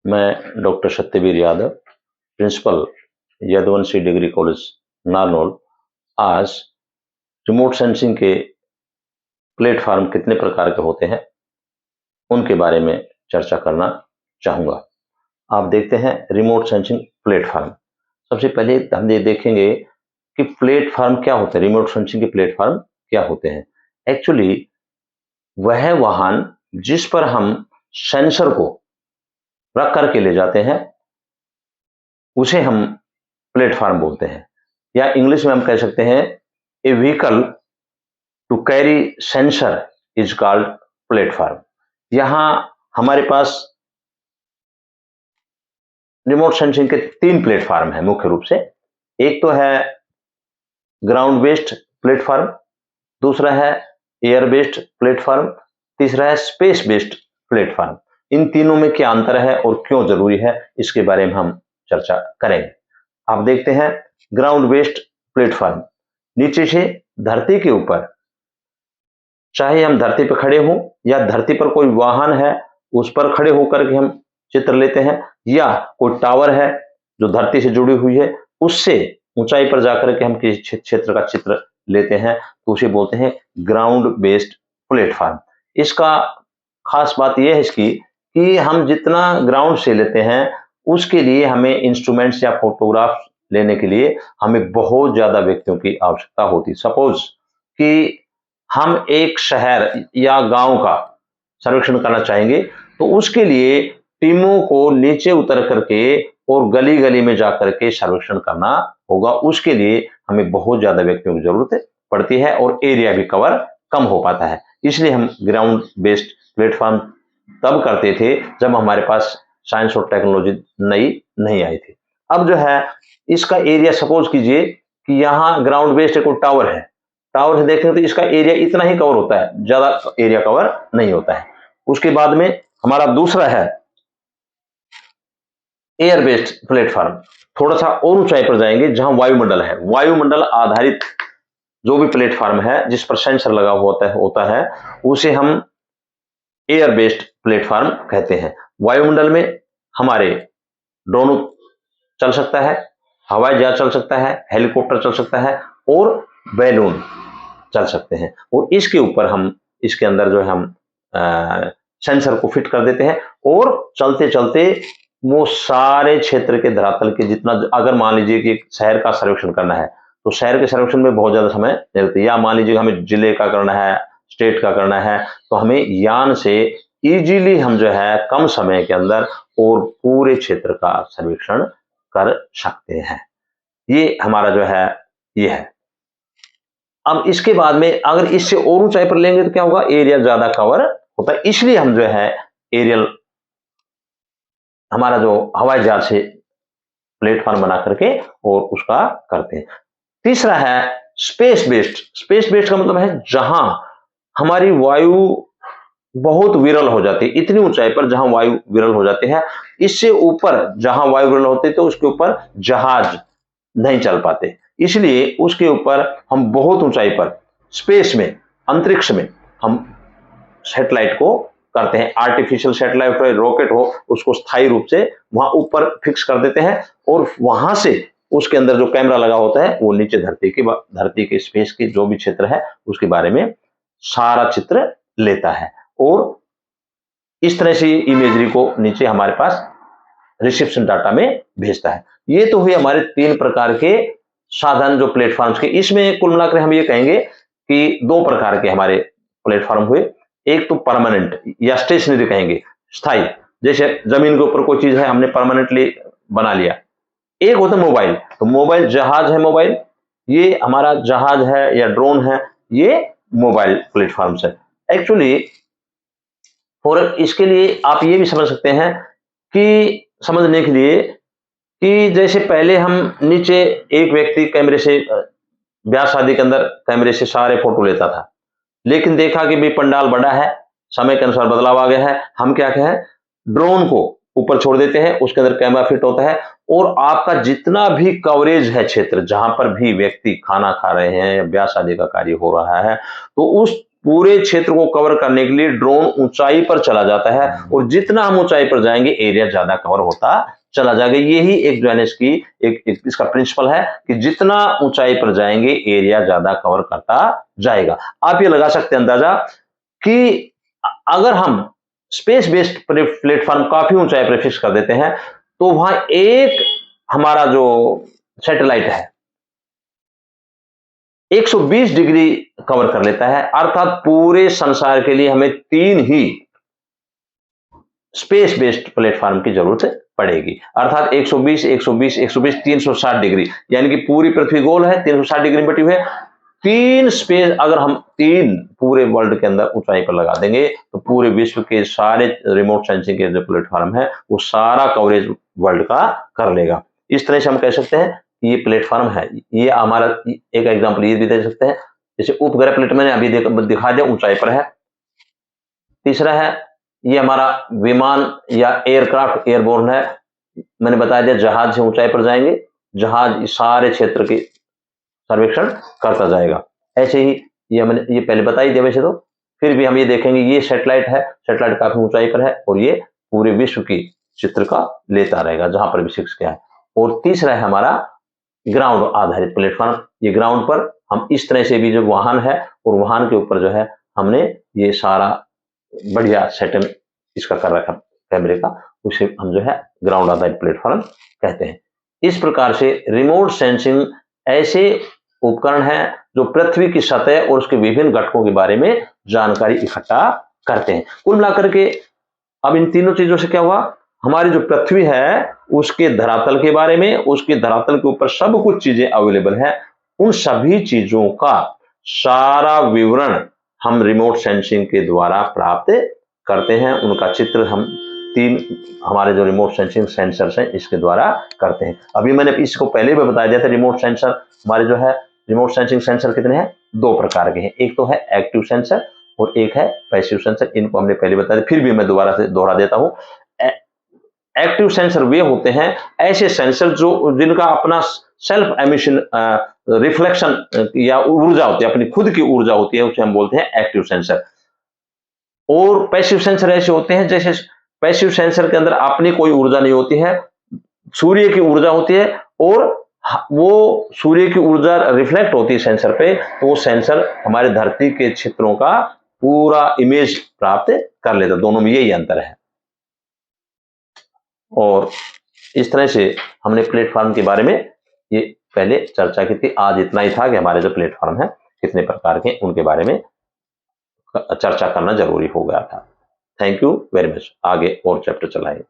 मैं doctor Satyaveer Yadav, principal Yaduvanshi degree college Narnaul. आज remote sensing के प्लेटफॉर्म कितने प्रकार के होते हैं उनके बारे में चर्चा करना चाहूंगा। आप देखते हैं रिमोट सेंसिंग प्लेटफॉर्म। सबसे पहले हम ये देखेंगे कि प्लेटफॉर्म क्या होते हैं, रिमोट सेंसिंग के प्लेटफॉर्म क्या होते हैं। एक्चुअली वह वाहन जिस पर हम सेंसर को रख करके ले जाते हैं उसे हम प्लेटफॉर्म बोलते हैं, या इंग्लिश में हम कह सकते हैं a vehicle to carry sensor is called platform. यहां हमारे पास रिमोट सेंसिंग के 3 प्लेटफॉर्म हैं मुख्य रूप से। एक तो है ग्राउंड बेस्ड प्लेटफॉर्म, दूसरा है एयर बेस्ड प्लेटफॉर्म, तीसरा है स्पेस बेस्ड प्लेटफॉर्म। इन तीनों में क्या अंतर है और क्यों जरूरी है, इसके बारे में हम चर्चा करेंगे। आप देखते हैं ग्राउंड बेस्ड प्लेटफॉर्म, नीचे से धरती के ऊपर, चाहे हम धरती पर खड़े हों या धरती पर कोई वाहन है उस पर खड़े होकर के हम चित्र लेते हैं, या कोई टावर है जो धरती से जुड़ी हुई है उससे ऊंचाई पर जाकर के हम किसी क्षेत्र का चित्र लेते हैं तो उसे बोलते हैं ग्राउंड बेस्ड प्लेटफॉर्म। इसका खास बात यह है इसकी कि हम जितना ग्राउंड से लेते हैं उसके लिए हमें इंस्ट्रूमेंट्स या फोटोग्राफ लेने के लिए हमें बहुत ज्यादा व्यक्तियों की आवश्यकता होती। सपोज कि हम एक शहर या गांव का सर्वेक्षण करना चाहेंगे तो उसके लिए टीमों को नीचे उतर करके और गली गली में जाकर के सर्वेक्षण करना होगा। उसके लिए हमें बहुत ज्यादा व्यक्तियों की जरूरत पड़ती है और एरिया भी कवर कम हो पाता है। इसलिए हम ग्राउंड बेस्ड प्लेटफॉर्म तब करते थे जब हमारे पास साइंस और टेक्नोलॉजी नई नहीं आई थी। अब जो है इसका एरिया, सपोज कीजिए कि यहाँ ग्राउंड बेस्ड एक टावर है, टावर से देखें तो इसका एरिया इतना ही कवर होता है, ज्यादा एरिया कवर नहीं होता है। उसके बाद में हमारा दूसरा है एयर बेस्ड प्लेटफॉर्म। थोड़ा सा और ऊंचाई पर जाएंगे जहां वायुमंडल है, वायुमंडल आधारित जो भी प्लेटफॉर्म है जिस पर सेंसर लगा हुआ होता है उसे हम एयर बेस्ड प्लेटफॉर्म कहते हैं। वायुमंडल में हमारे ड्रोन चल सकता है, हवाई जहाज चल सकता है, हेलीकॉप्टर चल सकता है और बैलून चल सकते हैं, और इसके ऊपर हम इसके अंदर जो है हम सेंसर को फिट कर देते हैं और चलते चलते वो सारे क्षेत्र के धरातल के जितना, अगर मान लीजिए कि एक शहर का सर्वेक्षण करना है तो शहर के सर्वेक्षण में बहुत ज्यादा समय लगता है, या मान लीजिए हमें जिले का करना है, स्टेट का करना है, तो हमें यान से इजीली हम जो है कम समय के अंदर और पूरे क्षेत्र का सर्वेक्षण कर सकते हैं। ये हमारा जो है ये है। अब इसके बाद में अगर इससे और ऊंचाई पर लेंगे तो क्या होगा, एरिया ज्यादा कवर होता है। इसलिए हम जो है एरियल, हमारा जो हवाई जहाज से प्लेटफॉर्म बना करके और उसका करते हैं। तीसरा है स्पेस बेस्ड। स्पेस बेस्ड का मतलब है जहां हमारी वायु बहुत विरल हो जाती है, इतनी ऊंचाई पर जहां वायु विरल हो जाती है, इससे ऊपर जहां वायु विरल होती है तो उसके ऊपर जहाज नहीं चल पाते, इसलिए उसके ऊपर हम बहुत ऊंचाई पर स्पेस में, अंतरिक्ष में हम सैटेलाइट को करते हैं। आर्टिफिशियल सैटेलाइट हो, रॉकेट हो, उसको स्थायी रूप से वहां ऊपर फिक्स कर देते हैं और वहां से उसके अंदर जो कैमरा लगा होता है वो नीचे धरती के स्पेस के जो भी क्षेत्र है उसके बारे में सारा चित्र लेता है और इस तरह से इमेजरी को नीचे हमारे पास रिसेप्शन डाटा में भेजता है। ये तो हुए हमारे 3 प्रकार के साधन जो प्लेटफॉर्म्स के। इसमें कुल मिलाकर हम ये कहेंगे कि 2 प्रकार के हमारे प्लेटफॉर्म हुए। एक तो परमानेंट या स्टेशनरी कहेंगे, स्थायी, जैसे जमीन के ऊपर कोई चीज है हमने परमानेंटली बना लिया। एक होता है मोबाइल, तो मोबाइल जहाज है, मोबाइल ये हमारा जहाज है या ड्रोन है, ये मोबाइल प्लेटफॉर्म्स है। एक्चुअली और इसके लिए आप ये भी समझ सकते हैं कि समझने के लिए कि जैसे पहले हम नीचे एक व्यक्ति कैमरे से, ब्याह शादी के अंदर कैमरे से सारे फोटो लेता था, लेकिन देखा कि भाई पंडाल बड़ा है, समय के अनुसार बदलाव आ गया है, हम क्या कहें, ड्रोन को ऊपर छोड़ देते हैं, उसके अंदर कैमरा फिट होता है और आपका जितना भी कवरेज है क्षेत्र, जहां पर भी व्यक्ति खाना खा रहे हैं या ब्याह शादी का कार्य हो रहा है, तो उस पूरे क्षेत्र को कवर करने के लिए ड्रोन ऊंचाई पर चला जाता है और जितना हम ऊंचाई पर जाएंगे एरिया ज्यादा कवर होता चला जाएगा। यही एक जो है इसकी एक इसका प्रिंसिपल है कि जितना ऊंचाई पर जाएंगे एरिया ज्यादा कवर करता जाएगा। आप ये लगा सकते हैं अंदाजा कि अगर हम स्पेस बेस्ड प्लेटफॉर्म काफी ऊंचाई पर फिक्स कर देते हैं तो वहां एक हमारा जो सैटेलाइट है 120 डिग्री कवर कर लेता है, अर्थात पूरे संसार के लिए हमें 3 ही स्पेस बेस्ड प्लेटफॉर्म की जरूरत पड़ेगी। अर्थात 120 120 120 360 डिग्री, यानी कि पूरी पृथ्वी गोल है, 360 डिग्री में बटी हुई है। 3 स्पेस अगर हम 3 पूरे वर्ल्ड के अंदर ऊंचाई पर लगा देंगे तो पूरे विश्व के सारे रिमोट सेंसिंग के जो प्लेटफॉर्म है वो सारा कवरेज वर्ल्ड का कर लेगा। इस तरह से हम कह सकते हैं ये प्लेटफॉर्म है। ये हमारा एक एग्जांपल ये भी दे सकते हैं, जैसे उपग्रह प्लेट मैंने अभी दिखा दिया ऊंचाई पर है। तीसरा है ये हमारा विमान या एयरक्राफ्ट एयरबोर्न है, मैंने बता दिया जहाज से ऊंचाई पर जाएंगे, जहाज सारे क्षेत्र की सर्वेक्षण करता जाएगा। ऐसे ही ये पहले बता ही दिया वैसे तो, फिर भी हम ये देखेंगे ये सैटेलाइट है, सैटेलाइट काफी ऊंचाई पर है और ये पूरे विश्व की चित्र का लेता रहेगा जहां पर भी फिक्स किया है। और तीसरा है हमारा ग्राउंड आधारित प्लेटफॉर्म। ये ग्राउंड पर हम इस तरह से भी जो वाहन है और वाहन के ऊपर जो है हमने ये सारा बढ़िया सेटअप इसका कर रखा कैमरे का, उसे हम जो है ग्राउंड आधारित प्लेटफॉर्म कहते हैं। इस प्रकार से रिमोट सेंसिंग ऐसे उपकरण हैं जो पृथ्वी की सतह और उसके विभिन्न घटकों के बारे में जानकारी इकट्ठा करते हैं। कुल मिलाकर के अब इन तीनों चीजों से क्या हुआ, हमारी जो पृथ्वी है उसके धरातल के बारे में, उसके धरातल के ऊपर सब कुछ चीजें अवेलेबल है, उन सभी चीजों का सारा विवरण हम रिमोट सेंसिंग के द्वारा प्राप्त करते हैं। उनका चित्र हम 3 हमारे जो रिमोट सेंसिंग सेंसर्स हैं इसके द्वारा करते हैं। अभी मैंने इसको पहले भी बता दिया था, रिमोट सेंसर हमारे जो है रिमोट सेंसिंग सेंसर कितने हैं, 2 प्रकार के हैं। एक तो है एक्टिव सेंसर और एक है पैसिव सेंसर। इनको हमने पहले बता दिया, फिर भी मैं दोबारा से दोहरा देता हूं। एक्टिव सेंसर वे होते हैं ऐसे सेंसर जो जिनका अपना सेल्फ एमिशन रिफ्लेक्शन या ऊर्जा होती है, अपनी खुद की ऊर्जा होती है, उसे हम बोलते हैं एक्टिव सेंसर। और पैसिव सेंसर ऐसे होते हैं जैसे पैसिव सेंसर के अंदर अपनी कोई ऊर्जा नहीं होती है, सूर्य की ऊर्जा होती है और वो सूर्य की ऊर्जा रिफ्लेक्ट होती है सेंसर पे, तो वो सेंसर हमारे धरती के क्षेत्रों का पूरा इमेज प्राप्त कर लेता है। दोनों में यही अंतर है। और इस तरह से हमने प्लेटफॉर्म के बारे में ये पहले चर्चा की थी। आज इतना ही था कि हमारे जो प्लेटफॉर्म है कितने प्रकार के, उनके बारे में चर्चा करना जरूरी हो गया था। Thank you very much. आगे और चैप्टर चलाएंगे।